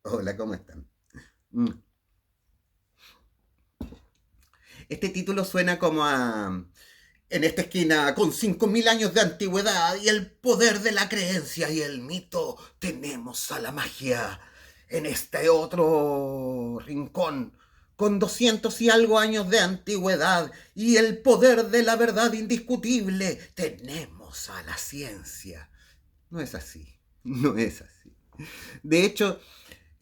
Hola, ¿cómo están? Mm. Este título suena como a... En esta esquina, con 5.000 años de antigüedad y el poder de la creencia y el mito, tenemos a la magia. En este otro rincón, con 200 y algo años de antigüedad y el poder de la verdad indiscutible, tenemos a la ciencia. No es así, no es así. De hecho,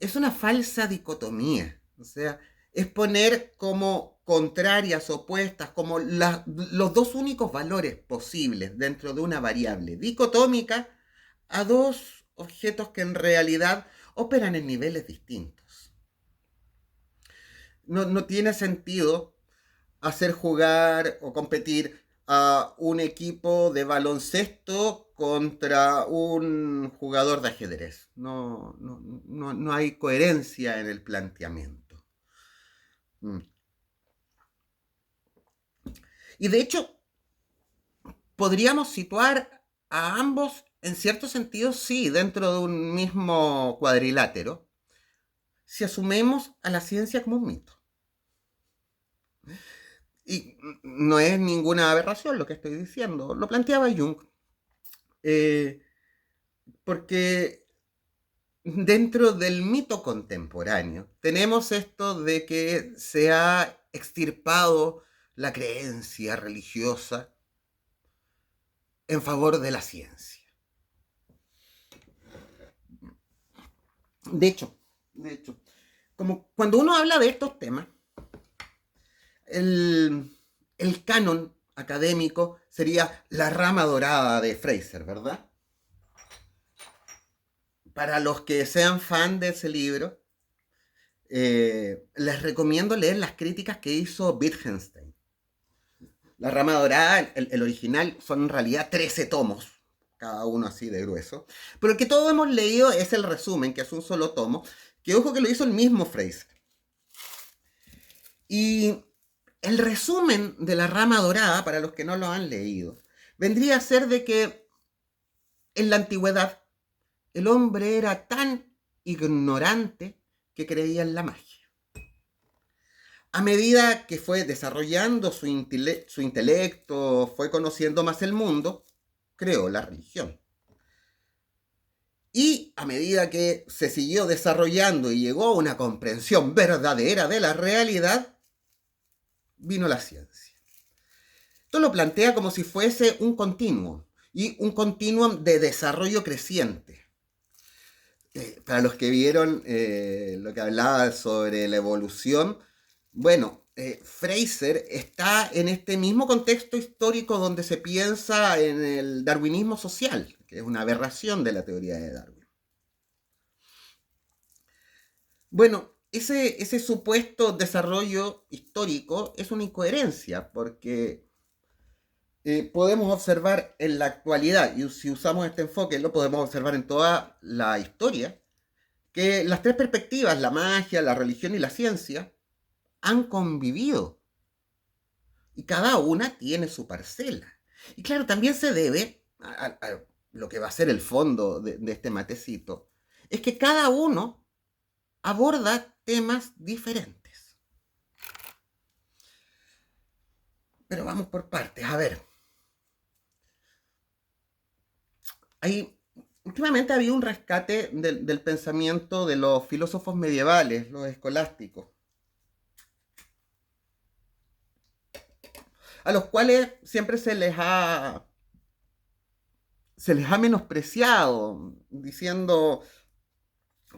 es una falsa dicotomía. O sea, es poner como contrarias, opuestas, como los dos únicos valores posibles dentro de una variable dicotómica a dos objetos que en realidad operan en niveles distintos. No tiene sentido hacer jugar o competir a un equipo de baloncesto contra un jugador de ajedrez. No hay coherencia en el planteamiento. Mm. Y de hecho, podríamos situar a ambos, en cierto sentido, sí, dentro de un mismo cuadrilátero, si asumimos a la ciencia como un mito. Y no es ninguna aberración lo que estoy diciendo, lo planteaba Jung, eh, porque dentro del mito contemporáneo tenemos esto de que se ha extirpado la creencia religiosa en favor de la ciencia. De hecho, de hecho, como cuando uno habla de estos temas, el canon académico sería la rama dorada de Fraser, ¿verdad? Para los que sean fan de ese libro, les recomiendo leer las críticas que hizo Wittgenstein. La rama dorada, el original, son en realidad 13 tomos, cada uno así de grueso. Pero el que todos hemos leído es el resumen, que es un solo tomo, que ojo que lo hizo el mismo Fraser. Y el resumen de la rama dorada, para los que no lo han leído, vendría a ser de que en la antigüedad el hombre era tan ignorante que creía en la magia. A medida que fue desarrollando su intelecto, fue conociendo más el mundo, creó la religión. Y a medida que se siguió desarrollando y llegó a una comprensión verdadera de la realidad, vino la ciencia. Esto lo plantea como si fuese un continuum y un continuum de desarrollo creciente. Para los que vieron lo que hablaba sobre la evolución, bueno, Fraser está en este mismo contexto histórico donde se piensa en el darwinismo social, que es una aberración de la teoría de Darwin. Bueno, ese supuesto desarrollo histórico es una incoherencia, porque podemos observar en la actualidad, y si usamos este enfoque, lo podemos observar en toda la historia, que las tres perspectivas, la magia, la religión y la ciencia, han convivido y cada una tiene su parcela. Y claro, también se debe a lo que va a ser el fondo de este matecito, es que cada uno aborda temas diferentes. Pero vamos por partes. A ver, hay, últimamente había un rescate del pensamiento de los filósofos medievales, los escolásticos, a los cuales siempre se les ha menospreciado, diciendo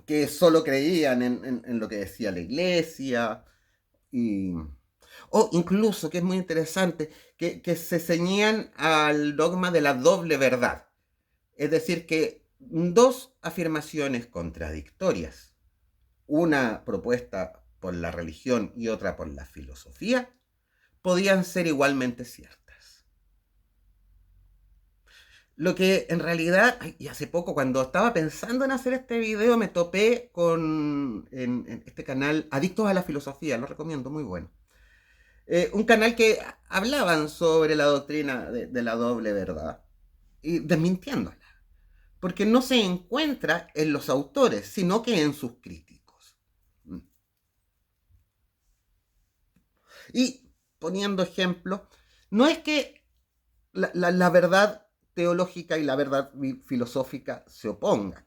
que solo creían en lo que decía la iglesia, y, o incluso, que es muy interesante, que se ceñían al dogma de la doble verdad. Es decir, que dos afirmaciones contradictorias, una propuesta por la religión y otra por la filosofía, podían ser igualmente ciertas. Lo que en realidad, y hace poco cuando estaba pensando en hacer este video, me topé en este canal Adictos a la Filosofía, lo recomiendo, muy bueno. Un canal que hablaban sobre la doctrina de la doble verdad y desmintiéndola, porque no se encuentra en los autores, sino que en sus críticos. Y poniendo ejemplos, no es que la verdad teológica y la verdad filosófica se opongan,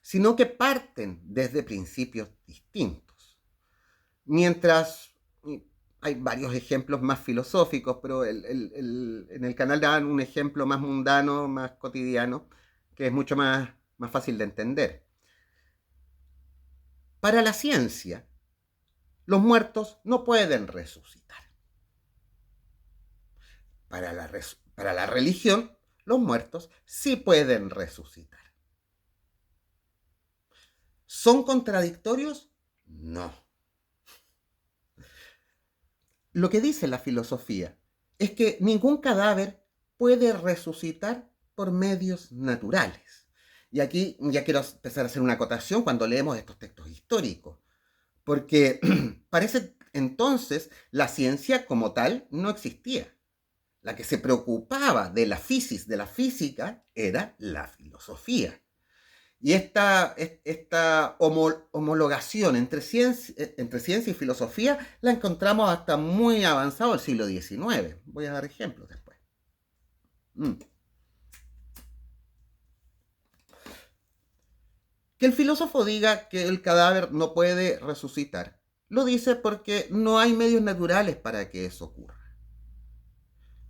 sino que parten desde principios distintos. Mientras hay varios ejemplos más filosóficos, pero en el canal dan un ejemplo más mundano, más cotidiano, que es mucho más fácil de entender. Para la ciencia, los muertos no pueden resucitar. Para la religión, los muertos sí pueden resucitar. ¿Son contradictorios? No. Lo que dice la filosofía es que ningún cadáver puede resucitar por medios naturales. Y aquí ya quiero empezar a hacer una acotación cuando leemos estos textos históricos, porque parece entonces la ciencia como tal no existía. La que se preocupaba de la física, era la filosofía. Y esta homologación entre ciencia y filosofía la encontramos hasta muy avanzado el siglo XIX. Voy a dar ejemplos después. Que el filósofo diga que el cadáver no puede resucitar, lo dice porque no hay medios naturales para que eso ocurra.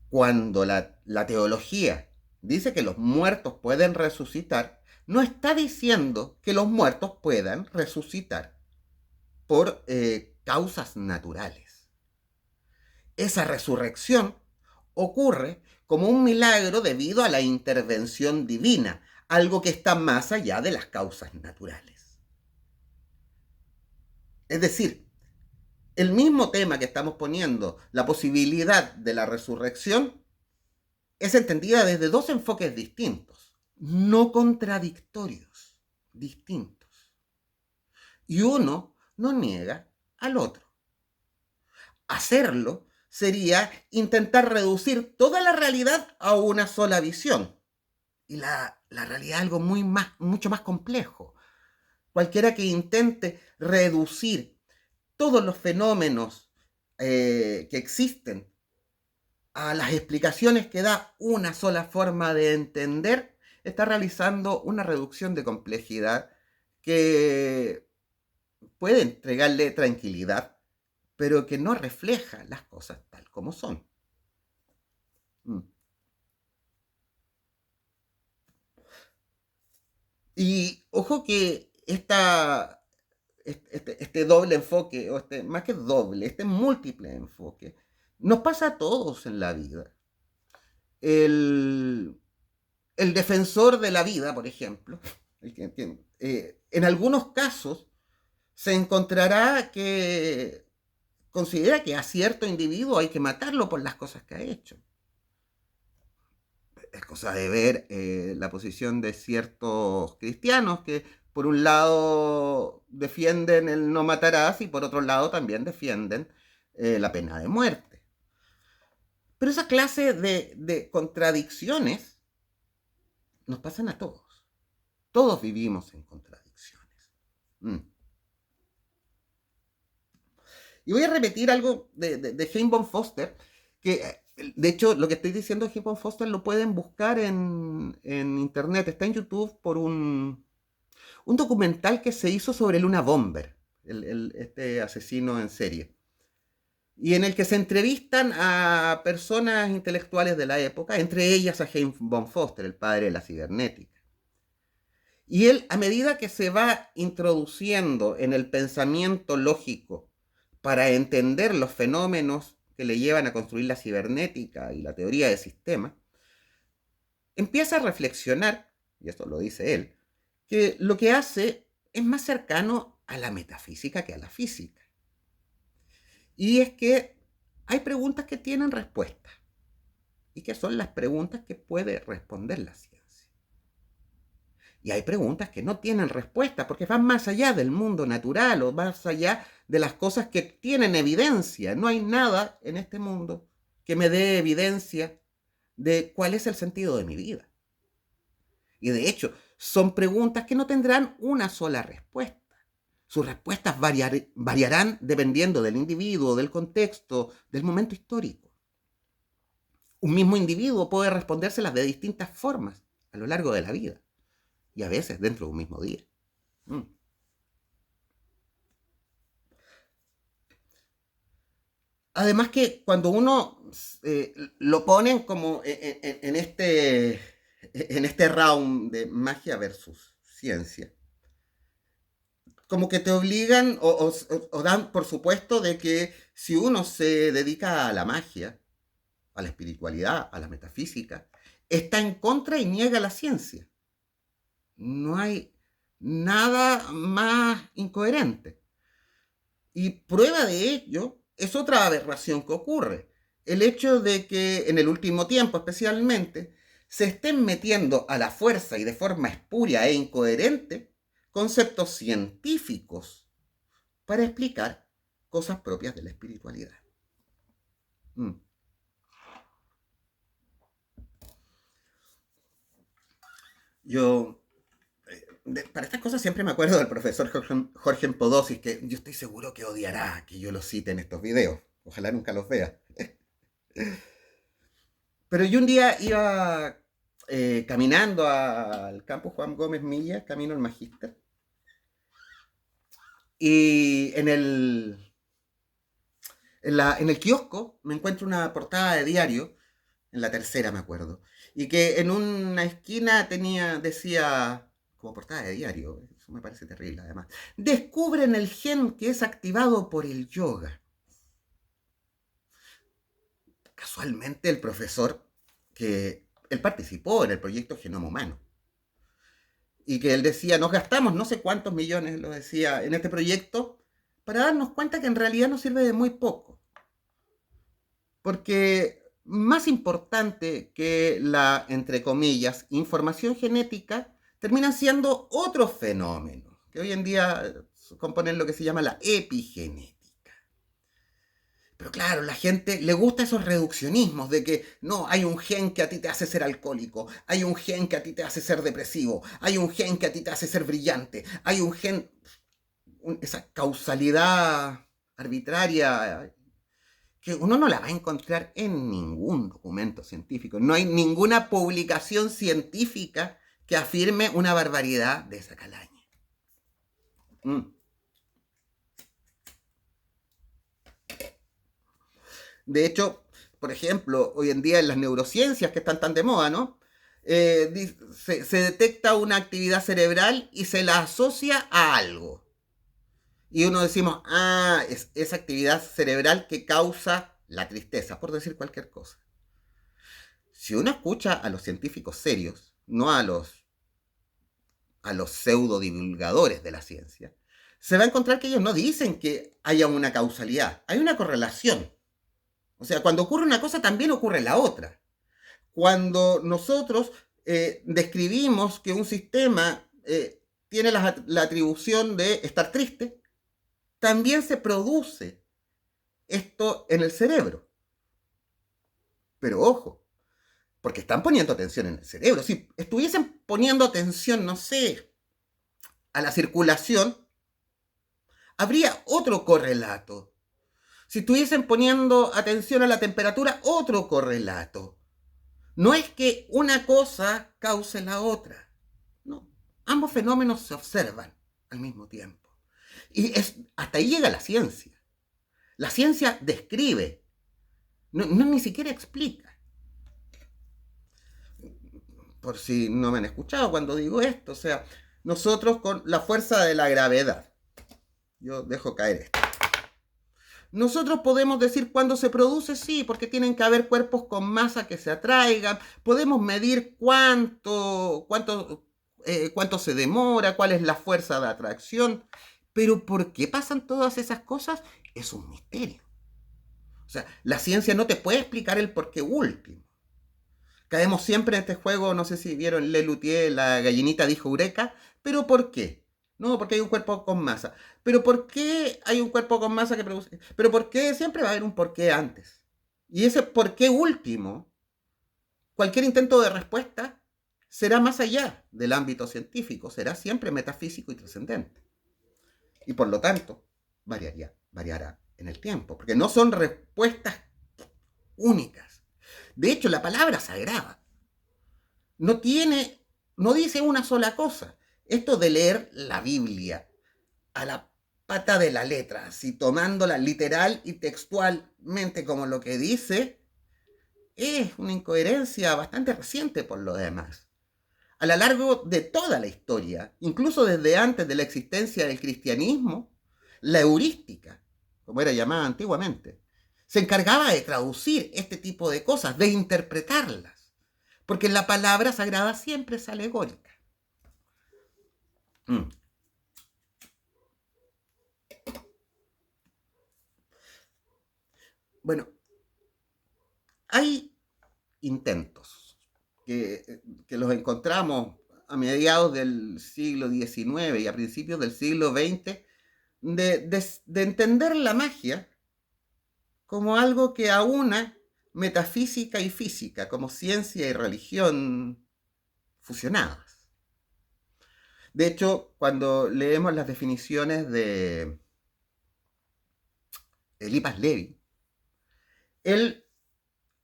Cuando la teología dice que los muertos pueden resucitar, no está diciendo que los muertos puedan resucitar por causas naturales. Esa resurrección ocurre como un milagro debido a la intervención divina, algo que está más allá de las causas naturales. Es decir, el mismo tema que estamos poniendo, la posibilidad de la resurrección, es entendida desde dos enfoques distintos, no contradictorios, distintos. Y uno no niega al otro. Hacerlo sería intentar reducir toda la realidad a una sola visión. Y la realidad es algo mucho más complejo. Cualquiera que intente reducir todos los fenómenos que existen a las explicaciones que da una sola forma de entender, está realizando una reducción de complejidad que puede entregarle tranquilidad, pero que no refleja las cosas tal como son. Y ojo que este doble enfoque, o más que doble, este múltiple enfoque, nos pasa a todos en la vida. El defensor de la vida, por ejemplo, en algunos casos se encontrará que considera que a cierto individuo hay que matarlo por las cosas que ha hecho. Es cosa de ver la posición de ciertos cristianos que por un lado defienden el no matarás y por otro lado también defienden la pena de muerte. Pero esa clase de contradicciones nos pasan a todos. Todos vivimos en contradicciones. Y voy a repetir algo de James Bond Foster, que de hecho lo que estoy diciendo de James Bond Foster lo pueden buscar en internet, está en YouTube por un documental que se hizo sobre Luna Bomber, este asesino en serie, y en el que se entrevistan a personas intelectuales de la época, entre ellas a James Bond Foster, el padre de la cibernética. Y él, a medida que se va introduciendo en el pensamiento lógico para entender los fenómenos que le llevan a construir la cibernética y la teoría de sistemas, empieza a reflexionar, y esto lo dice él, que lo que hace es más cercano a la metafísica que a la física. Y es que hay preguntas que tienen respuesta, y que son las preguntas que puede responder la ciencia. Y hay preguntas que no tienen respuesta porque van más allá del mundo natural o más allá de las cosas que tienen evidencia. No hay nada en este mundo que me dé evidencia de cuál es el sentido de mi vida. Y de hecho, son preguntas que no tendrán una sola respuesta. Sus respuestas variarán dependiendo del individuo, del contexto, del momento histórico. Un mismo individuo puede respondérselas de distintas formas a lo largo de la vida y a veces dentro de un mismo día. Mm. Además que cuando uno lo ponen como en este round de magia versus ciencia, como que te obligan o dan por supuesto de que si uno se dedica a la magia, a la espiritualidad, a la metafísica, está en contra y niega la ciencia. No hay nada más incoherente. Y prueba de ello es otra aberración que ocurre. El hecho de que en el último tiempo especialmente se estén metiendo a la fuerza y de forma espuria e incoherente conceptos científicos para explicar cosas propias de la espiritualidad. Mm. Yo, para estas cosas siempre me acuerdo del profesor Jorge Podosis, que yo estoy seguro que odiará que yo lo cite en estos videos. Ojalá nunca los vea. Pero yo un día iba caminando al campus Juan Gómez Milla, camino al Magíster, y en el kiosco me encuentro una portada de diario, en la tercera me acuerdo, y que en una esquina decía, como portada de diario, eso me parece terrible además, descubren el gen que es activado por el yoga. Casualmente el profesor, que él participó en el proyecto Genoma Humano, y que él decía, nos gastamos no sé cuántos millones, lo decía, en este proyecto, para darnos cuenta que en realidad nos sirve de muy poco. Porque más importante que la, entre comillas, información genética, terminan siendo otros fenómenos, que hoy en día componen lo que se llama la epigenética. Pero claro, la gente le gusta esos reduccionismos de que no, hay un gen que a ti te hace ser alcohólico, hay un gen que a ti te hace ser depresivo, hay un gen que a ti te hace ser brillante, hay un gen, esa causalidad arbitraria que uno no la va a encontrar en ningún documento científico. No hay ninguna publicación científica que afirme una barbaridad de esa calaña. Mm. De hecho, por ejemplo, hoy en día en las neurociencias que están tan de moda, ¿no? Se detecta una actividad cerebral y se la asocia a algo. Y uno decimos, es esa actividad cerebral que causa la tristeza, por decir cualquier cosa. Si uno escucha a los científicos serios, no a los pseudo divulgadores de la ciencia, se va a encontrar que ellos no dicen que haya una causalidad, hay una correlación. O sea, cuando ocurre una cosa, también ocurre la otra. Cuando nosotros describimos que un sistema tiene la atribución de estar triste, también se produce esto en el cerebro. Pero ojo, porque están poniendo atención en el cerebro. Si estuviesen poniendo atención, no sé, a la circulación, habría otro correlato. Si estuviesen poniendo atención a la temperatura, otro correlato. No es que una cosa cause la otra. No. Ambos fenómenos se observan al mismo tiempo. Y hasta ahí llega la ciencia. La ciencia describe, no ni siquiera explica. Por si no me han escuchado cuando digo esto, o sea, nosotros con la fuerza de la gravedad, yo dejo caer esto. Nosotros podemos decir cuándo se produce, sí, porque tienen que haber cuerpos con masa que se atraigan. Podemos medir cuánto se demora, cuál es la fuerza de atracción. Pero ¿por qué pasan todas esas cosas? Es un misterio. O sea, la ciencia no te puede explicar el por qué último. Caemos siempre en este juego, no sé si vieron Lelutier, la gallinita dijo Eureka, pero ¿por qué? No, porque hay un cuerpo con masa. ¿Pero por qué hay un cuerpo con masa que produce? ¿Pero por qué? Siempre va a haber un por qué antes. Y ese por qué último, cualquier intento de respuesta será más allá del ámbito científico, será siempre metafísico y trascendente. y por lo tanto variará en el tiempo, porque no son respuestas únicas. De hecho, la palabra sagrada no tiene, no dice una sola cosa. Esto de leer la Biblia a la pata de la letra, así tomándola literal y textualmente como lo que dice, es una incoherencia bastante reciente por lo demás. A lo largo de toda la historia, incluso desde antes de la existencia del cristianismo, la heurística, como era llamada antiguamente, se encargaba de traducir este tipo de cosas, de interpretarlas, porque la palabra sagrada siempre es alegórica. Mm. Bueno, hay intentos que los encontramos a mediados del siglo XIX y a principios del siglo XX de entender la magia como algo que aúna metafísica y física, como ciencia y religión fusionadas. De hecho, cuando leemos las definiciones de Eliphas Levi, él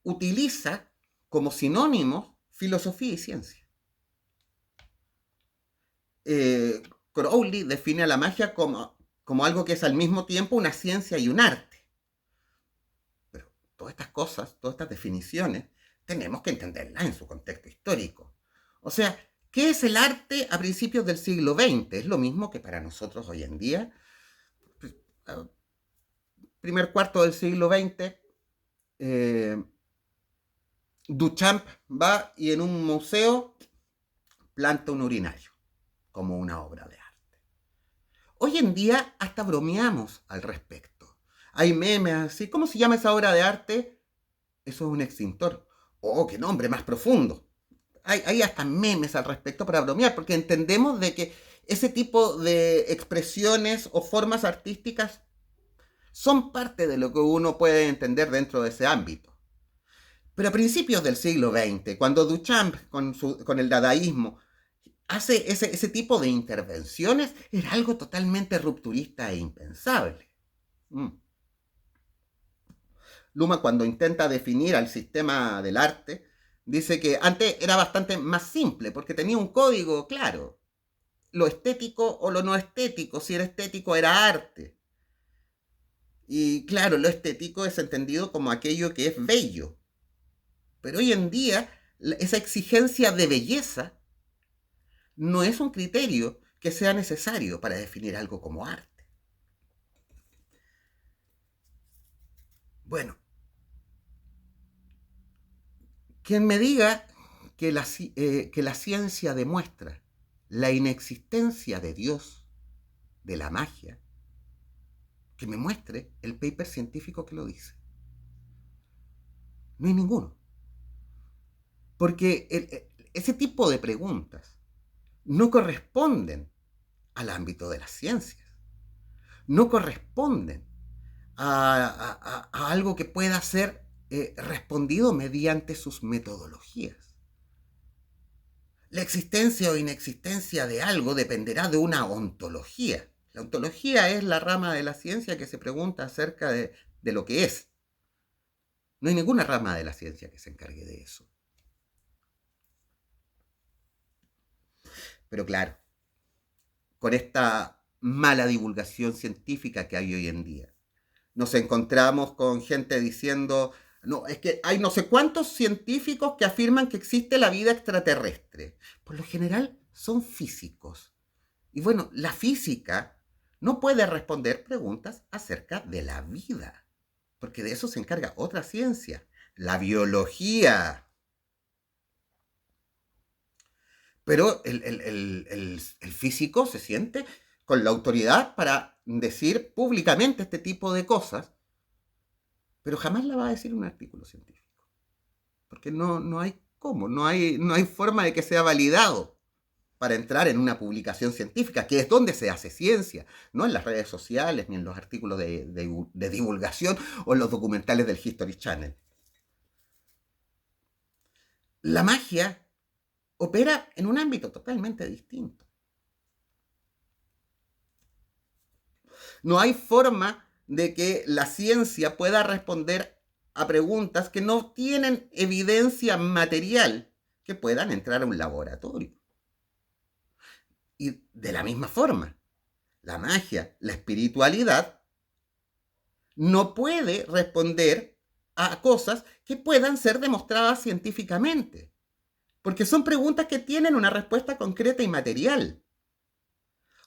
utiliza como sinónimos filosofía y ciencia. Crowley define a la magia como algo que es al mismo tiempo una ciencia y un arte. Pero todas estas cosas, todas estas definiciones, tenemos que entenderlas en su contexto histórico. O sea, ¿qué es el arte a principios del siglo XX? Es lo mismo que para nosotros hoy en día. Primer cuarto del siglo XX, Duchamp va y en un museo planta un urinario como una obra de arte. Hoy en día hasta bromeamos al respecto. Hay memes así, ¿cómo se llama esa obra de arte? Eso es un extintor. Oh, qué nombre más profundo. Hay hasta memes al respecto para bromear, porque entendemos de que ese tipo de expresiones o formas artísticas son parte de lo que uno puede entender dentro de ese ámbito. Pero a principios del siglo XX, cuando Duchamp con el dadaísmo hace ese tipo de intervenciones, era algo totalmente rupturista e impensable. Luma, cuando intenta definir al sistema del arte, dice que antes era bastante más simple porque tenía un código claro. Lo estético o lo no estético, si era estético era arte. Y claro, lo estético es entendido como aquello que es bello. Pero hoy en día esa exigencia de belleza no es un criterio que sea necesario para definir algo como arte. Bueno, quien me diga que la ciencia demuestra la inexistencia de Dios, de la magia, que me muestre el paper científico que lo dice. No hay ninguno. Porque ese tipo de preguntas no corresponden al ámbito de las ciencias. No corresponden a algo que pueda ser respondido mediante sus metodologías. La existencia o inexistencia de algo dependerá de una ontología. La ontología es la rama de la ciencia que se pregunta acerca de lo que es. No hay ninguna rama de la ciencia que se encargue de eso. Pero claro, con esta mala divulgación científica que hay hoy en día, nos encontramos con gente diciendo, no, es que hay no sé cuántos científicos que afirman que existe la vida extraterrestre. Por lo general son físicos. Y bueno, la física no puede responder preguntas acerca de la vida, porque de eso se encarga otra ciencia, la biología. Pero el físico se siente con la autoridad para decir públicamente este tipo de cosas, pero jamás la va a decir en un artículo científico, porque no hay cómo, no hay forma de que sea validado para entrar en una publicación científica, que es donde se hace ciencia, no en las redes sociales, ni en los artículos de divulgación o en los documentales del History Channel. La magia opera en un ámbito totalmente distinto. No hay forma de que la ciencia pueda responder a preguntas que no tienen evidencia material que puedan entrar a un laboratorio. Y de la misma forma, la magia, la espiritualidad, no puede responder a cosas que puedan ser demostradas científicamente, porque son preguntas que tienen una respuesta concreta y material.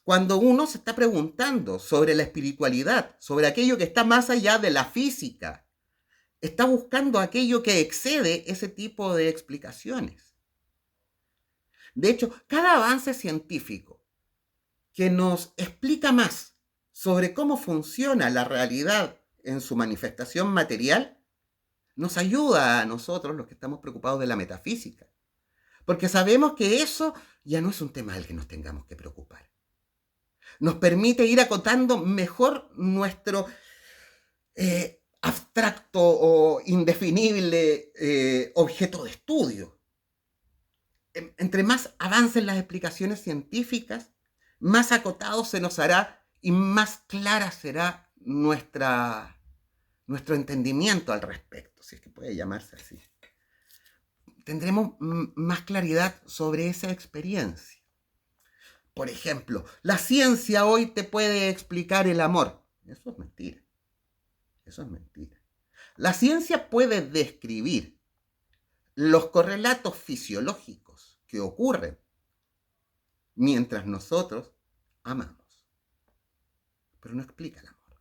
Cuando uno se está preguntando sobre la espiritualidad, sobre aquello que está más allá de la física, está buscando aquello que excede ese tipo de explicaciones. De hecho, cada avance científico que nos explica más sobre cómo funciona la realidad en su manifestación material, nos ayuda a nosotros, los que estamos preocupados de la metafísica, porque sabemos que eso ya no es un tema del que nos tengamos que preocupar. Nos permite ir acotando mejor nuestro abstracto o indefinible objeto de estudio. Entre más avancen las explicaciones científicas, más acotado se nos hará y más clara será nuestro entendimiento al respecto, si es que puede llamarse así. Tendremos más claridad sobre esa experiencia. Por ejemplo, la ciencia hoy te puede explicar el amor. Eso es mentira. Eso es mentira. La ciencia puede describir los correlatos fisiológicos que ocurren mientras nosotros amamos, pero no explica el amor.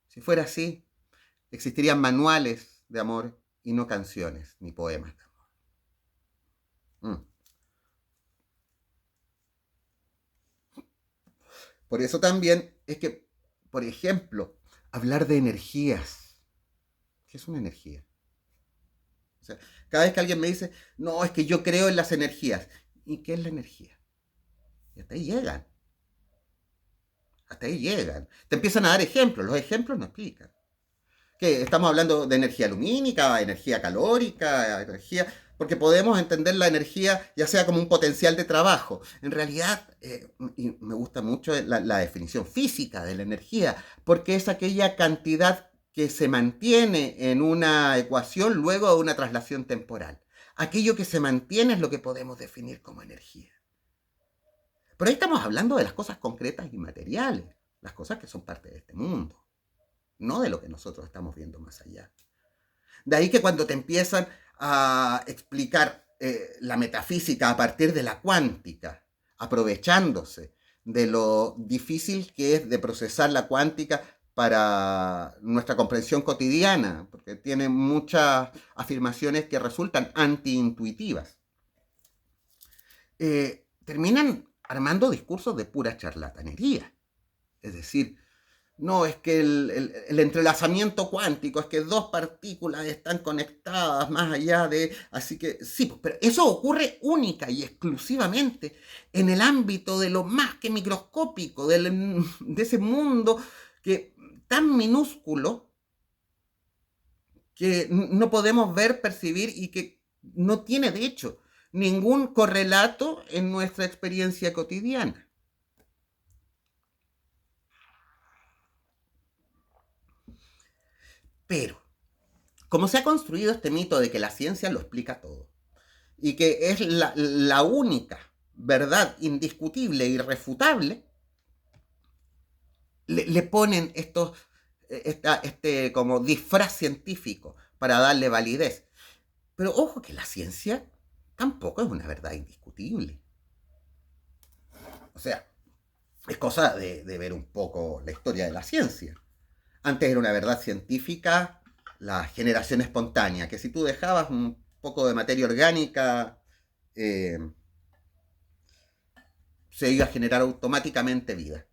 Si fuera así, existirían manuales de amor y no canciones ni poemas de amor. Por eso también es que, por ejemplo, hablar de energías. ¿Qué es una energía? O sea, cada vez que alguien me dice, no, es que yo creo en las energías. ¿Y qué es la energía? Y hasta ahí llegan. Hasta ahí llegan. Te empiezan a dar ejemplos. Los ejemplos no explican. ¿Qué? Estamos hablando de energía lumínica, energía calórica, energía... Porque podemos entender la energía ya sea como un potencial de trabajo. En realidad, y me gusta mucho la definición física de la energía, porque es aquella cantidad que se mantiene en una ecuación luego de una traslación temporal. Aquello que se mantiene es lo que podemos definir como energía. Pero ahí estamos hablando de las cosas concretas y materiales, las cosas que son parte de este mundo, no de lo que nosotros estamos viendo más allá. De ahí que cuando te empiezan a explicar la metafísica a partir de la cuántica, aprovechándose de lo difícil que es de procesar la cuántica para nuestra comprensión cotidiana, porque tiene muchas afirmaciones que resultan antiintuitivas. Terminan armando discursos de pura charlatanería. Es decir, no, es que el entrelazamiento cuántico, es que dos partículas están conectadas más allá de... Así que sí, pero eso ocurre única y exclusivamente en el ámbito de lo más que microscópico, de ese mundo que tan minúsculo que no podemos ver, percibir y que no tiene, de hecho, ningún correlato en nuestra experiencia cotidiana. Pero, como se ha construido este mito de que la ciencia lo explica todo y que es la única verdad indiscutible e irrefutable, le ponen este como disfraz científico para darle validez. Pero ojo que la ciencia tampoco es una verdad indiscutible. O sea, es cosa de ver un poco la historia de la ciencia. Antes era una verdad científica la generación espontánea, que si tú dejabas un poco de materia orgánica, se iba a generar automáticamente vida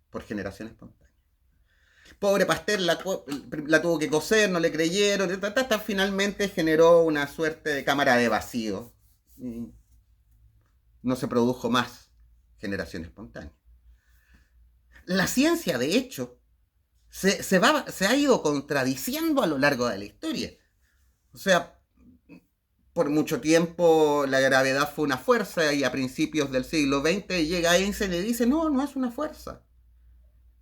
por generación espontánea. Pobre Pasteur la tuvo que coser, no le creyeron, hasta finalmente generó una suerte de cámara de vacío. Y no se produjo más generación espontánea. La ciencia, de hecho, se ha ido contradiciendo a lo largo de la historia. O sea, por mucho tiempo la gravedad fue una fuerza y a principios del siglo XX llega Einstein y dice, no, no es una fuerza.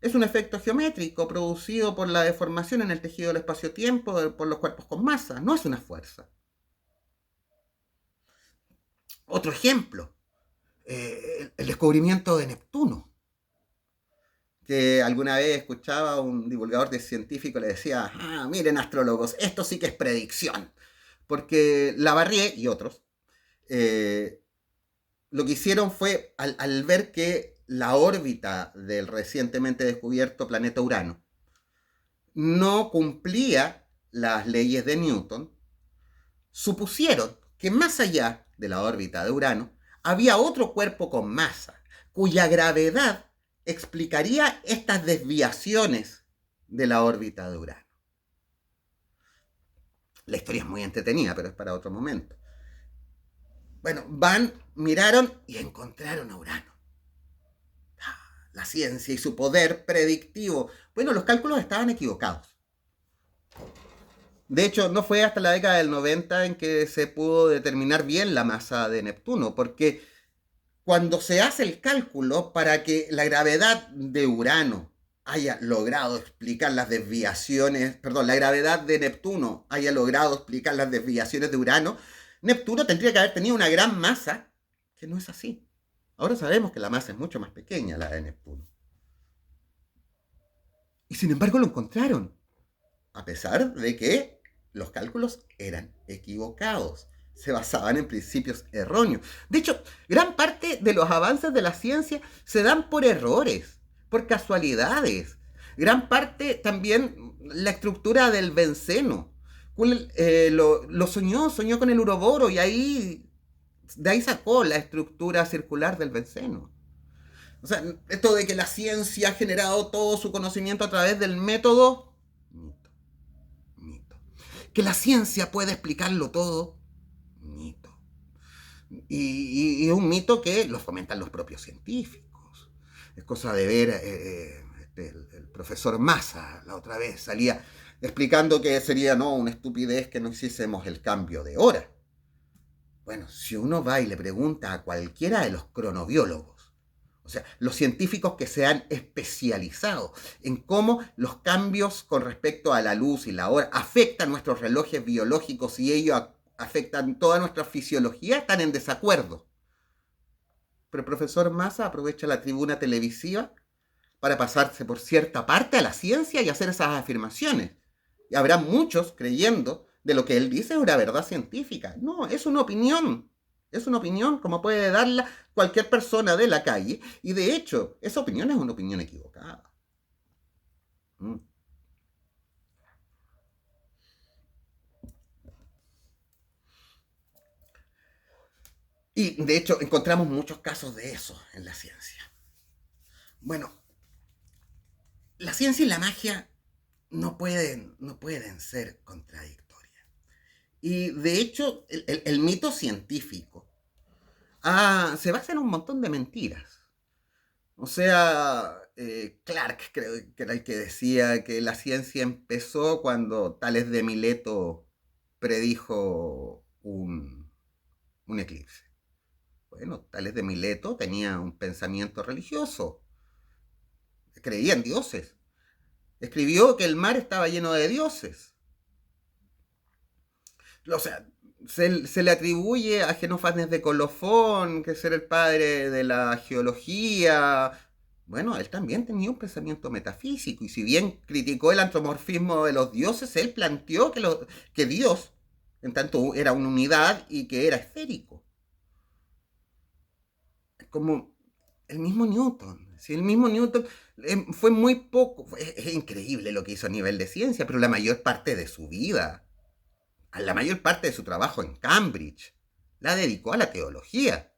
Es un efecto geométrico producido por la deformación en el tejido del espacio-tiempo por los cuerpos con masa, no es una fuerza. Otro ejemplo, el descubrimiento de Neptuno, que alguna vez escuchaba a un divulgador de científico le decía, miren astrólogos, esto sí que es predicción, porque Lavoisier y otros lo que hicieron fue, al ver que la órbita del recientemente descubierto planeta Urano no cumplía las leyes de Newton, supusieron que más allá de la órbita de Urano había otro cuerpo con masa, cuya gravedad explicaría estas desviaciones de la órbita de Urano. La historia es muy entretenida, pero es para otro momento. Bueno, miraron y encontraron a Urano. La ciencia y su poder predictivo. Bueno, los cálculos estaban equivocados. De hecho, no fue hasta la década del 90 en que se pudo determinar bien la masa de Neptuno, porque cuando se hace el cálculo para que la gravedad de Urano haya logrado explicar las desviaciones, perdón, la gravedad de Neptuno haya logrado explicar las desviaciones de Urano, Neptuno tendría que haber tenido una gran masa, que no es así. Ahora sabemos que la masa es mucho más pequeña, la de Neptuno. Y sin embargo lo encontraron, a pesar de que los cálculos eran equivocados, se basaban en principios erróneos. De hecho, gran parte de los avances de la ciencia se dan por errores, por casualidades. Gran parte también la estructura del benceno. Lo soñó con el uroboro y de ahí sacó la estructura circular del benceno. O sea, esto de que la ciencia ha generado todo su conocimiento a través del método, mito, mito. Que la ciencia puede explicarlo todo, mito. Y es un mito que lo fomentan los propios científicos. Es cosa de ver, el profesor Massa la otra vez salía explicando que sería una estupidez que no hiciésemos el cambio de hora. Bueno, si uno va y le pregunta a cualquiera de los cronobiólogos, o sea, los científicos que se han especializado en cómo los cambios con respecto a la luz y la hora afectan nuestros relojes biológicos y ello afectan toda nuestra fisiología, están en desacuerdo. Pero el profesor Massa aprovecha la tribuna televisiva para pasarse por cierta parte a la ciencia y hacer esas afirmaciones. Y habrá muchos creyendo de lo que él dice es una verdad científica. No, es una opinión. Es una opinión como puede darla cualquier persona de la calle. Y de hecho, esa opinión es una opinión equivocada. Y de hecho, encontramos muchos casos de eso en la ciencia. Bueno, la ciencia y la magia no pueden ser contradictorias. Y de hecho, el mito científico se basa en un montón de mentiras. O sea, Clark creo que era el que decía que la ciencia empezó cuando Tales de Mileto predijo un eclipse. Bueno, Tales de Mileto tenía un pensamiento religioso, creía en dioses. Escribió que el mar estaba lleno de dioses. O sea, se le atribuye a Genófanes de Colofón, que es el padre de la geología. Bueno, él también tenía un pensamiento metafísico, y si bien criticó el antropomorfismo de los dioses, él planteó que Dios, en tanto, era una unidad y que era esférico. Como el mismo Newton. Si el mismo Newton fue muy poco, es increíble lo que hizo a nivel de ciencia, pero la mayor parte de su vida, la mayor parte de su trabajo en Cambridge, la dedicó a la teología.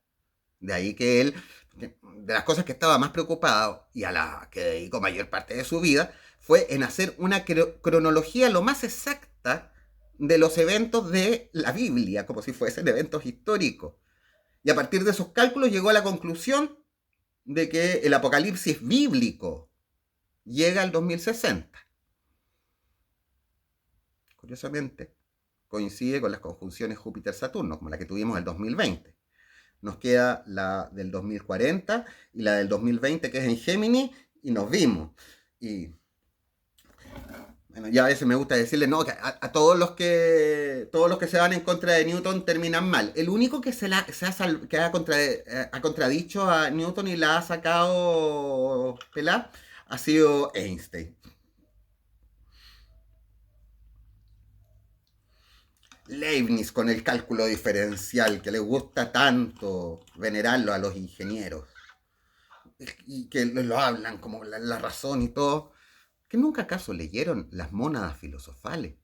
De ahí que él, de las cosas que estaba más preocupado y a la que dedicó mayor parte de su vida, fue en hacer una cronología lo más exacta de los eventos de la Biblia, como si fuesen eventos históricos. Y a partir de esos cálculos llegó a la conclusión de que el apocalipsis bíblico llega al 2060. Curiosamente, coincide con las conjunciones Júpiter-Saturno, como la que tuvimos en el 2020. Nos queda la del 2040 y la del 2020, que es en Géminis, y nos vimos. Y bueno, ya a veces me gusta decirle, no, que a todos los que se van en contra de Newton terminan mal. El único que ha contradicho a Newton y la ha sacado pelá ha sido Einstein. Leibniz con el cálculo diferencial, que le gusta tanto venerarlo a los ingenieros, y que lo hablan como la razón y todo, que nunca acaso leyeron las mónadas filosofales.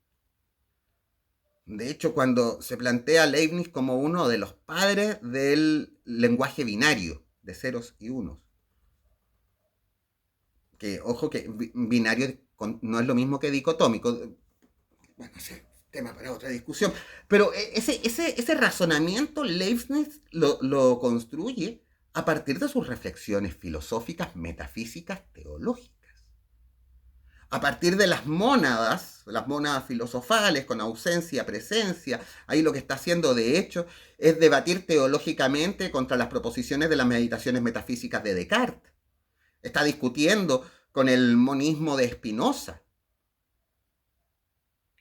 De hecho, cuando se plantea Leibniz como uno de los padres del lenguaje binario, de ceros y unos, que ojo que binario no es lo mismo que dicotómico, bueno, ese tema para otra discusión, pero ese razonamiento Leibniz lo construye a partir de sus reflexiones filosóficas, metafísicas, teológicas. A partir de las mónadas filosofales con ausencia, presencia, ahí lo que está haciendo de hecho es debatir teológicamente contra las proposiciones de las meditaciones metafísicas de Descartes. Está discutiendo con el monismo de Spinoza.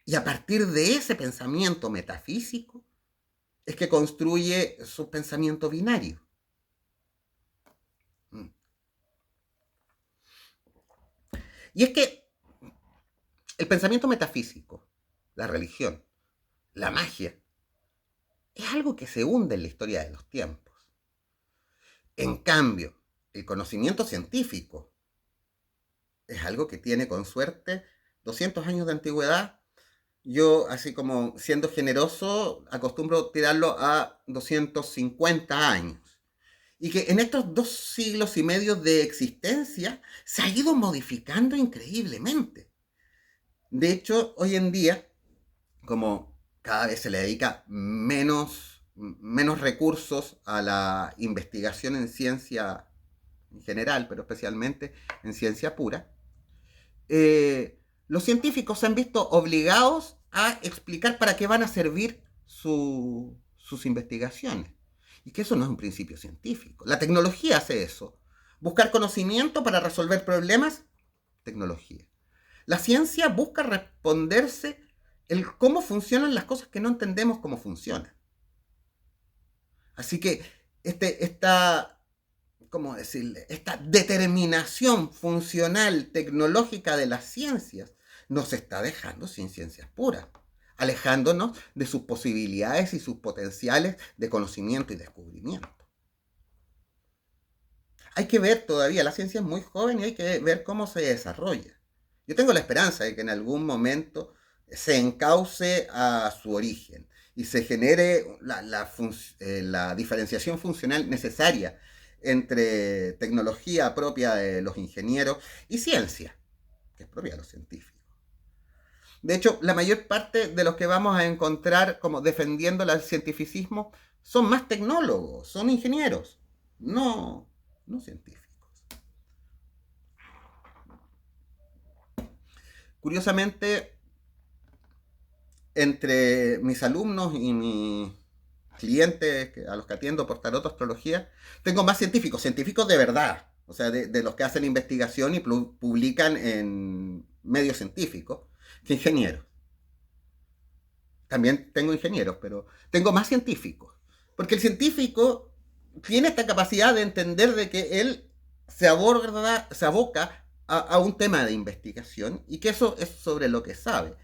Y a partir de ese pensamiento metafísico es que construye su pensamiento binario. Y es que el pensamiento metafísico, la religión, la magia, es algo que se hunde en la historia de los tiempos. En cambio, el conocimiento científico es algo que tiene con suerte 200 años de antigüedad. Yo, así como siendo generoso, acostumbro tirarlo a 250 años. Y que en estos 2 siglos y medio de existencia se ha ido modificando increíblemente. De hecho, hoy en día, como cada vez se le dedica menos recursos a la investigación en ciencia en general, pero especialmente en ciencia pura, los científicos se han visto obligados a explicar para qué van a servir sus investigaciones. Y que eso no es un principio científico. La tecnología hace eso. Buscar conocimiento para resolver problemas, tecnología. La ciencia busca responderse el cómo funcionan las cosas que no entendemos cómo funcionan. Así que ¿cómo decirle? Esta determinación funcional tecnológica de las ciencias nos está dejando sin ciencias puras, alejándonos de sus posibilidades y sus potenciales de conocimiento y descubrimiento. Hay que ver todavía, la ciencia es muy joven y hay que ver cómo se desarrolla. Yo tengo la esperanza de que en algún momento se encauce a su origen y se genere la diferenciación funcional necesaria entre tecnología propia de los ingenieros y ciencia, que es propia de los científicos. De hecho, la mayor parte de los que vamos a encontrar como defendiendo el cientificismo son más tecnólogos, son ingenieros, no científicos. Curiosamente, entre mis alumnos y mis clientes a los que atiendo por tarot astrología, tengo más científicos de verdad, o sea, de los que hacen investigación y publican en medios científicos, que ingenieros. También tengo ingenieros, pero tengo más científicos. Porque el científico tiene esta capacidad de entender de que él se aboca a un tema de investigación y que eso es sobre lo que sabe.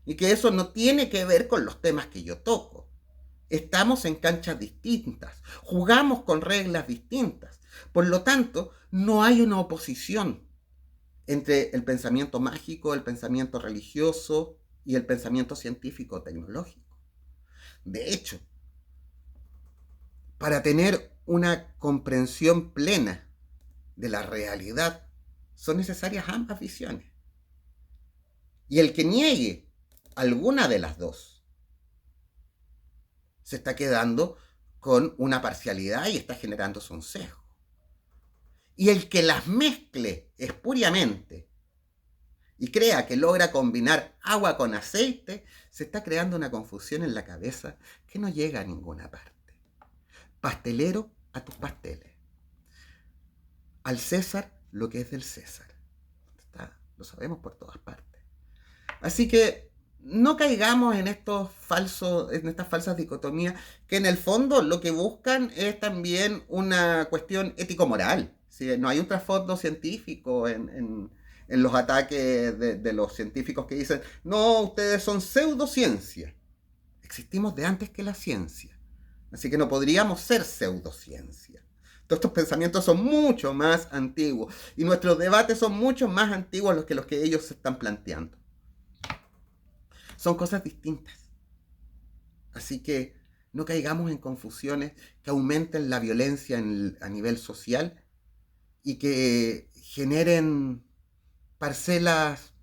Y que eso no tiene que ver con los temas que yo toco. Estamos en canchas distintas, jugamos con reglas distintas. Por lo tanto, no hay una oposición entre el pensamiento mágico, el pensamiento religioso y el pensamiento científico tecnológico. De hecho, para tener una comprensión plena de la realidad, son necesarias ambas visiones. Y el que niegue alguna de las dos se está quedando con una parcialidad y está generándose un sesgo. Y el que las mezcle espuriamente y crea que logra combinar agua con aceite, se está creando una confusión en la cabeza que no llega a ninguna parte. Pastelero, a tus pasteles. Al César lo que es del César. ¿Está? Lo sabemos por todas partes. Así que no caigamos en en estas falsas dicotomías que en el fondo lo que buscan es también una cuestión ético-moral. ¿Sí? No hay un trasfondo científico en los ataques de los científicos que dicen, no, ustedes son pseudociencia. Existimos de antes que la ciencia. Así que no podríamos ser pseudociencia. Todos estos pensamientos son mucho más antiguos y nuestros debates son mucho más antiguos los que ellos se están planteando. Son cosas distintas. Así que no caigamos en confusiones que aumenten la violencia a nivel social y que generen parcelas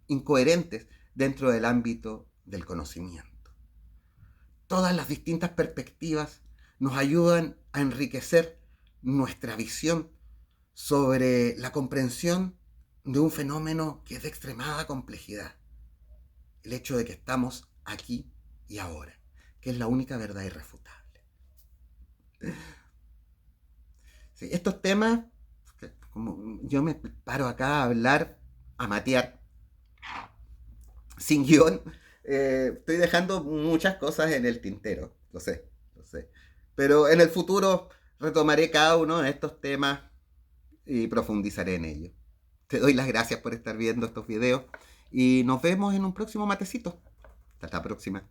incoherentes dentro del ámbito del conocimiento. Todas las distintas perspectivas nos ayudan a enriquecer nuestra visión sobre la comprensión de un fenómeno que es de extremada complejidad. El hecho de que estamos aquí y ahora, que es la única verdad irrefutable. Sí, estos temas, como yo me paro acá a hablar, a matear, sin guión, estoy dejando muchas cosas en el tintero, lo sé, lo sé. Pero en el futuro retomaré cada uno de estos temas y profundizaré en ellos. Te doy las gracias por estar viendo estos videos y nos vemos en un próximo matecito. Hasta la próxima.